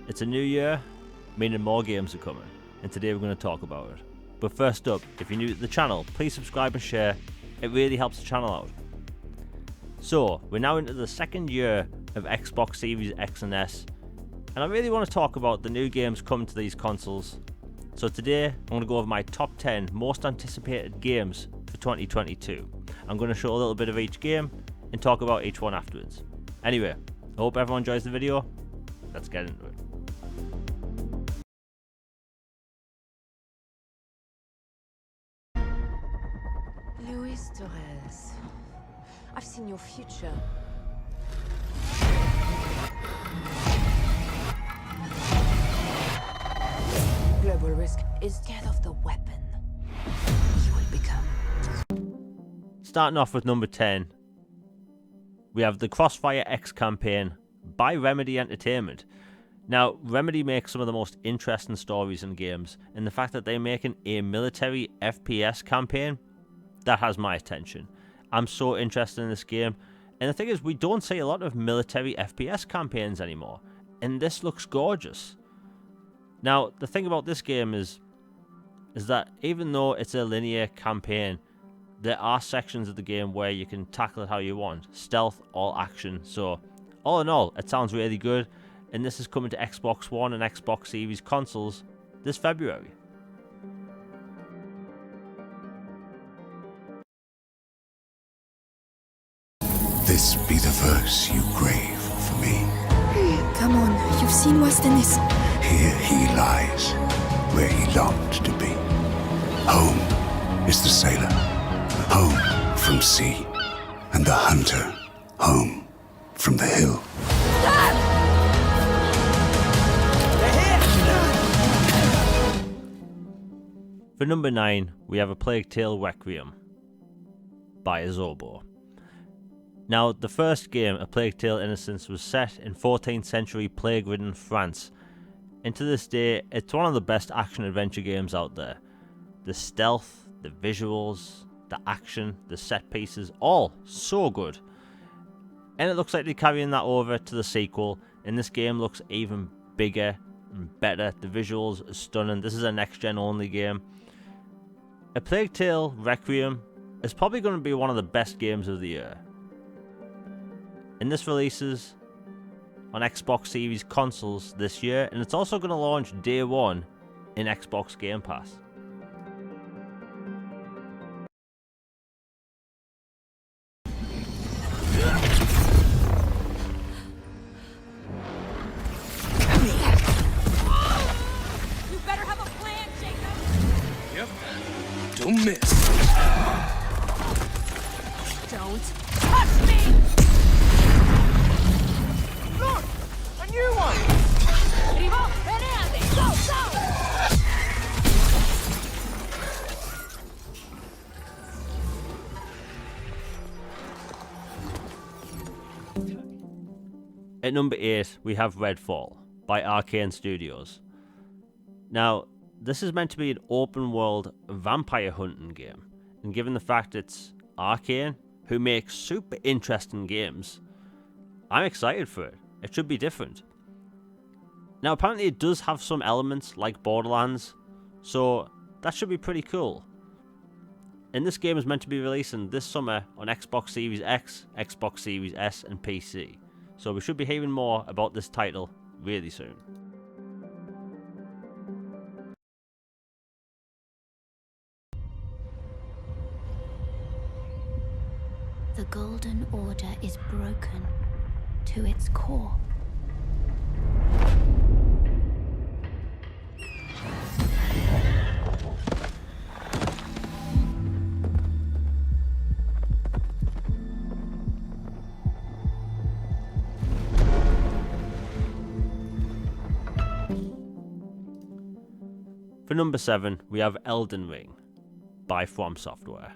It's a new year, meaning more games are coming, and today we're going to talk about it. But first up, if you're new to the channel, please subscribe and share, it really helps the channel out. So, we're now into the second year of Xbox Series X and S, and I really want to talk about the new games coming to these consoles. So today, I'm going to go over my top 10 most anticipated games for 2022. I'm going to show a little bit of each game, and talk about each one afterwards. Anyway, I hope everyone enjoys the video. Let's get into it. Luis Torres, I've seen your future. Global risk is scared of the weapon you will become. Starting off with number 10, we have the Crossfire X Campaign by Remedy Entertainment. Now, Remedy makes some of the most interesting stories in games, and the fact that they're making a military FPS campaign, that has my attention. I'm so interested in this game, and the thing is, we don't see a lot of military FPS campaigns anymore, and this looks gorgeous. Now, the thing about this game is that even though it's a linear campaign, there are sections of the game where you can tackle it how you want, stealth or action. So, all in all, it sounds really good, and this is coming to Xbox One and Xbox Series consoles this February. This be the verse you crave for me. Come on, you've seen worse than this. Here he lies, where he longed to be. Home is the sailor, home from sea, and the hunter, home from the hill. For number 9, we have A Plague Tale Requiem by Azobo. Now, the first game, A Plague Tale Innocence, was set in 14th century plague-ridden France, and to this day, it's one of the best action-adventure games out there. The stealth, the visuals, the action, the set pieces, all so good. And it looks like they're carrying that over to the sequel, and this game looks even bigger and better. The visuals are stunning. This is a next-gen only game. A Plague Tale Requiem is probably going to be one of the best games of the year. And this releases on Xbox Series consoles this year, and it's also going to launch day one in Xbox Game Pass. You better have a plan, Jacob! Yep. Don't miss. Don't touch me! Look! A new one! Arriba, Fernande, go, go! At number 8, we have Redfall by Arcane Studios. Now, this is meant to be an open world vampire hunting game, and given the fact it's Arcane, who makes super interesting games, I'm excited for it. It should be different. Now, apparently it does have some elements like Borderlands, so that should be pretty cool. And this game is meant to be releasing this summer on Xbox Series X, Xbox Series S, and PC. So we should be hearing more about this title really soon. The Golden Order is broken to its core. For number 7, we have Elden Ring by From Software.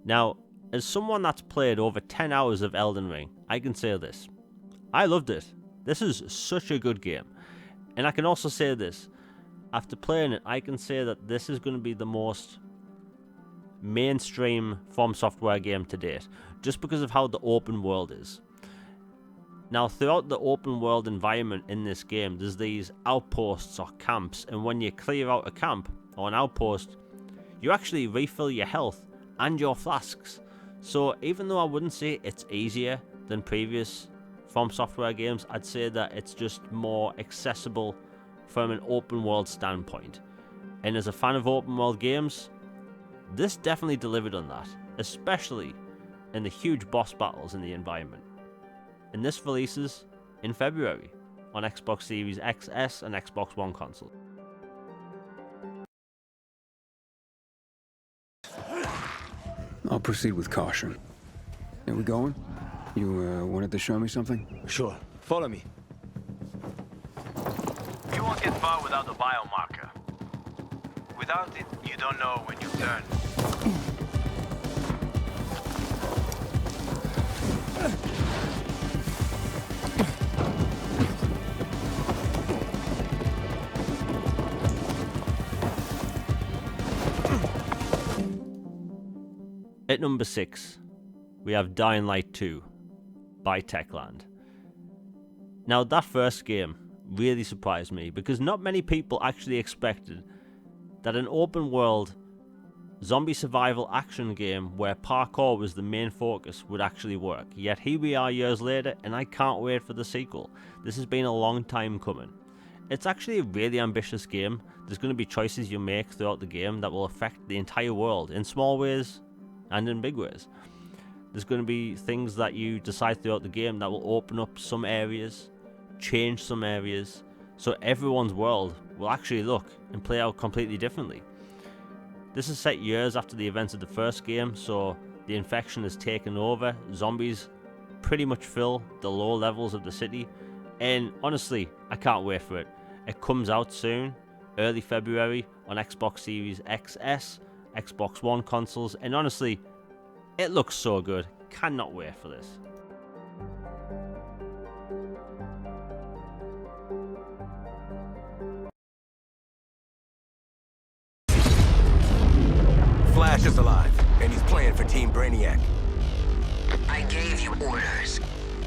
Now, as someone that's played over 10 hours of Elden Ring, I can say this. I loved it. This is such a good game. And I can also say this. After playing it, I can say that this is going to be the most mainstream From Software game to date, just because of how the open world is. Now, throughout the open world environment in this game, there's these outposts or camps, and when you clear out a camp or an outpost, you actually refill your health and your flasks. So even though I wouldn't say it's easier than previous From Software games, I'd say that it's just more accessible from an open world standpoint. And as a fan of open world games, this definitely delivered on that, especially in the huge boss battles in the environment. And this releases in February on Xbox Series XS and Xbox One console. I'll proceed with caution. Are we going? You wanted to show me something? Sure. Follow me. You won't get far without the biomarker. Without it, you don't know when you turn. At number 6, we have Dying Light 2 by Techland. Now, that first game really surprised me because not many people actually expected that an open world zombie survival action game where parkour was the main focus would actually work. Yet here we are years later, and I can't wait for the sequel. This has been a long time coming. It's actually a really ambitious game. There's going to be choices you make throughout the game that will affect the entire world in small ways and in big ways. There's going to be things that you decide throughout the game that will open up some areas, change some areas, so everyone's world will actually look and play out completely differently. This is set years after the events of the first game, so the infection has taken over, zombies pretty much fill the lower levels of the city, and honestly, I can't wait for it. It comes out soon, early February, on Xbox Series XS, Xbox One consoles, and honestly, it looks so good. Cannot wait for this. Flash is alive, and he's playing for Team Brainiac. I gave you orders.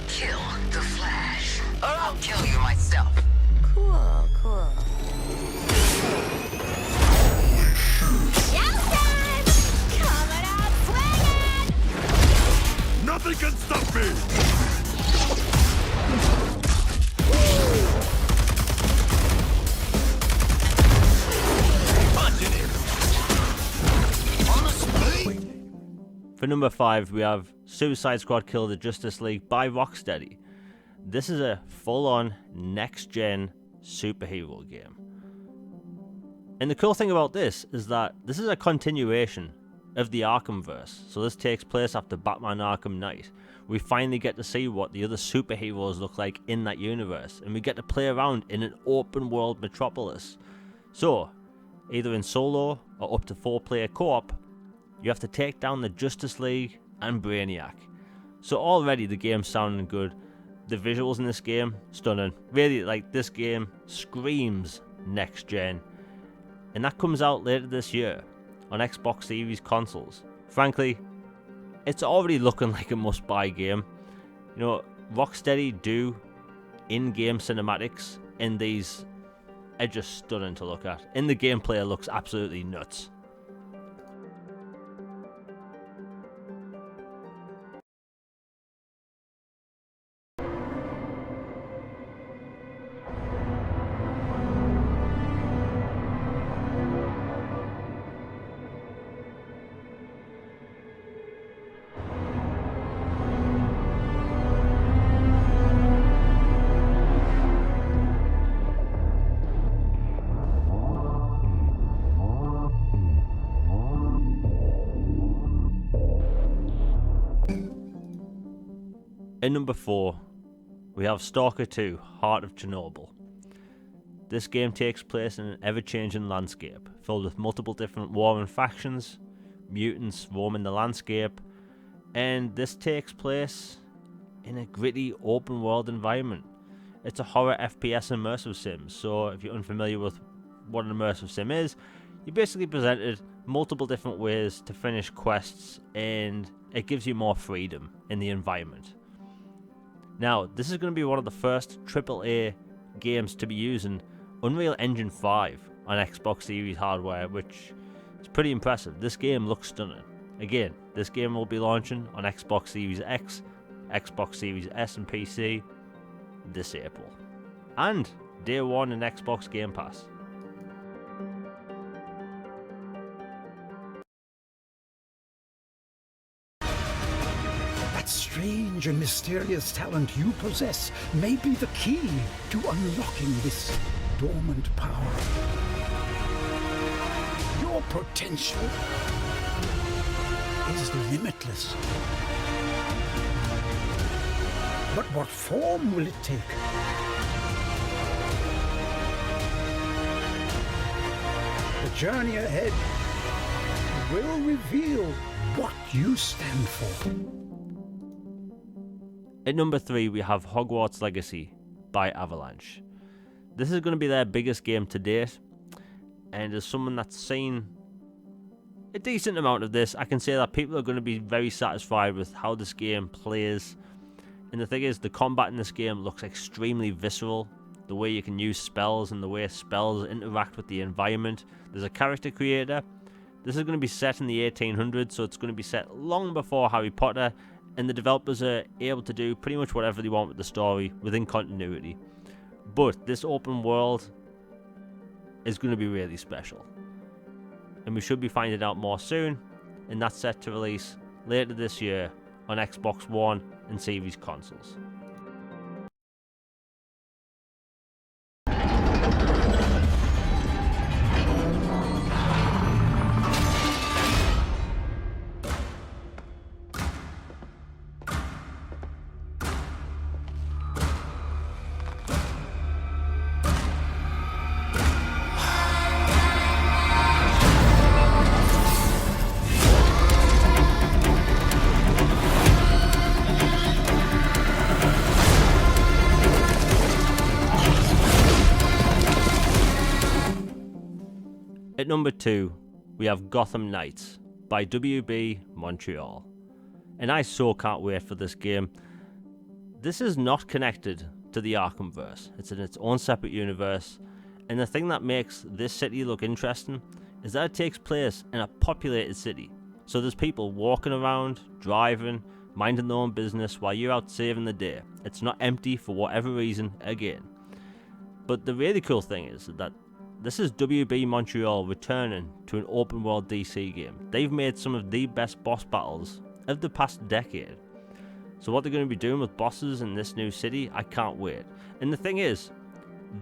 Kill the Flash, or I'll kill you myself. Cool, cool. Showtime! Coming out swinging! Nothing can stop me! For number 5, we have Suicide Squad Kill the Justice League by Rocksteady. This is a full-on next-gen superhero game. And the cool thing about this is that this is a continuation of the Arkhamverse. So this takes place after Batman Arkham Knight. We finally get to see what the other superheroes look like in that universe, and we get to play around in an open-world metropolis. So, either in solo or up to 4-player co-op, you have to take down the Justice League and Brainiac. So already the game's sounding good. The visuals in this game, stunning. Really, like, this game screams next gen. And that comes out later this year on Xbox Series consoles. Frankly, it's already looking like a must-buy game. You know, Rocksteady do in-game cinematics, and these are just stunning to look at. And the gameplay looks absolutely nuts. In number 4, we have Stalker 2, Heart of Chernobyl. This game takes place in an ever-changing landscape, filled with multiple different warring factions, mutants roaming the landscape, and this takes place in a gritty open-world environment. It's a horror FPS immersive sim, so if you're unfamiliar with what an immersive sim is, you're basically presented multiple different ways to finish quests, and it gives you more freedom in the environment. Now, this is going to be one of the first AAA games to be using Unreal Engine 5 on Xbox Series hardware, which is pretty impressive. This game looks stunning. Again, this game will be launching on Xbox Series X, Xbox Series S and PC this April. And day one in Xbox Game Pass. That strange and mysterious talent you possess may be the key to unlocking this dormant power. Your potential is limitless. But what form will it take? The journey ahead will reveal what you stand for. At number 3, we have Hogwarts Legacy by Avalanche. This is going to be their biggest game to date, and as someone that's seen a decent amount of this, I can say that people are going to be very satisfied with how this game plays. And the thing is, the combat in this game looks extremely visceral. The way you can use spells and the way spells interact with the environment. There's a character creator. This is going to be set in the 1800s, so it's going to be set long before Harry Potter, and the developers are able to do pretty much whatever they want with the story within continuity. But this open world is going to be really special, and we should be finding out more soon, and that's set to release later this year on Xbox One and Series consoles. At number 2, we have Gotham Knights by WB Montreal. And I so can't wait for this game. This is not connected to the Arkhamverse. It's in its own separate universe. And the thing that makes this city look interesting is that it takes place in a populated city. So there's people walking around, driving, minding their own business while you're out saving the day. It's not empty for whatever reason again. But the really cool thing is that this is WB Montreal returning to an open world DC game. They've made some of the best boss battles of the past decade. So what they're going to be doing with bosses in this new city, I can't wait. And the thing is,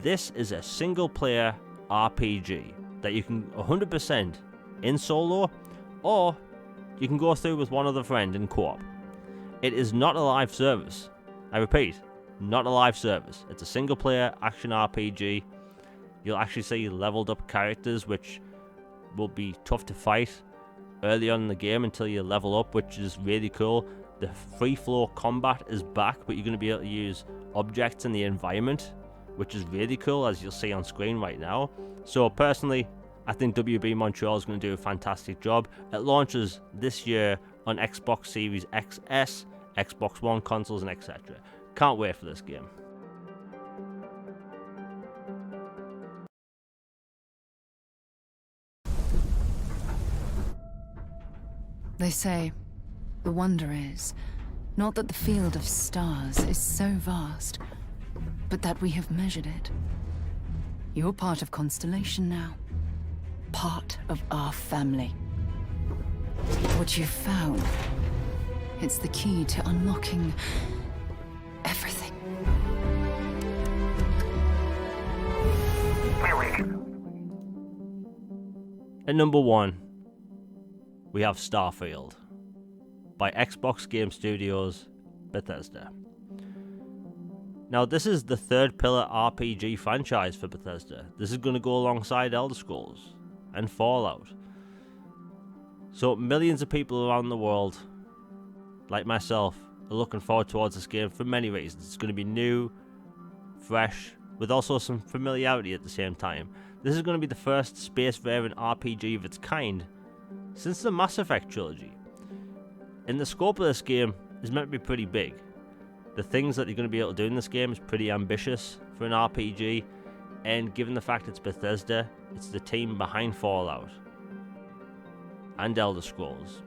this is a single player RPG that you can 100% in solo, or you can go through with one other friend in co-op. It is not a live service. I repeat, not a live service. It's a single player action RPG. You'll actually see leveled up characters, which will be tough to fight early on in the game until you level up, which is really cool. The free flow combat is back, but you're going to be able to use objects in the environment, which is really cool, as you'll see on screen right now. So personally, I think WB Montreal is going to do a fantastic job. It launches this year on Xbox Series XS, Xbox One consoles, and etc. Can't wait for this game. They say, the wonder is, not that the field of stars is so vast, but that we have measured it. You're part of Constellation now. Part of our family. What you've found, it's the key to unlocking everything. At number 1, we have Starfield by Xbox Game Studios Bethesda. Now, this is the third pillar RPG franchise for Bethesda. This is going to go alongside Elder Scrolls and Fallout. So millions of people around the world, like myself, are looking forward towards this game for many reasons. It's going to be new, fresh, with also some familiarity at the same time. This is going to be the first space-faring RPG of its kind since the Mass Effect trilogy. And the scope of this game is meant to be pretty big. The things that you're going to be able to do in this game is pretty ambitious for an RPG, and given the fact it's Bethesda, it's the team behind Fallout and Elder Scrolls,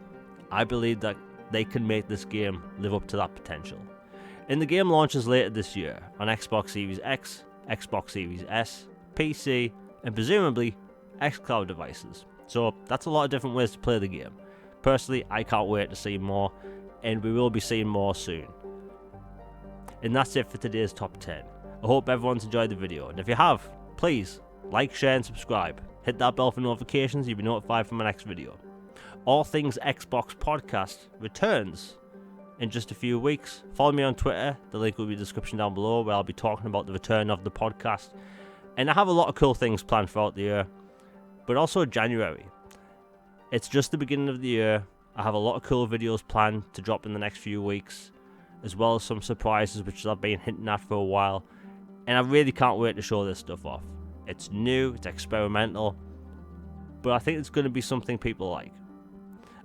I believe that they can make this game live up to that potential. And the game launches later this year on Xbox Series X, Xbox Series S, PC, and presumably xCloud devices. So that's a lot of different ways to play the game. Personally, I can't wait to see more, and we will be seeing more soon. And that's it for today's top 10. I hope everyone's enjoyed the video, and if you have, please like, share and subscribe. Hit that bell for notifications, you'll be notified for my next video. All Things Xbox Podcast returns in just a few weeks. Follow me on Twitter, the link will be in the description down below, where I'll be talking about the return of the podcast. And I have a lot of cool things planned throughout the year, but also January. It's just the beginning of the year. I have a lot of cool videos planned to drop in the next few weeks, as well as some surprises which I've been hinting at for a while, and I really can't wait to show this stuff off. It's new, it's experimental, but I think it's going to be something people like.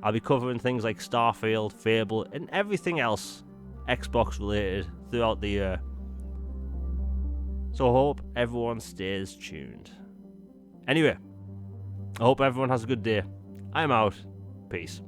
I'll be covering things like Starfield, Fable, and everything else Xbox related throughout the year. So I hope everyone stays tuned. Anyway, I hope everyone has a good day. I'm out. Peace.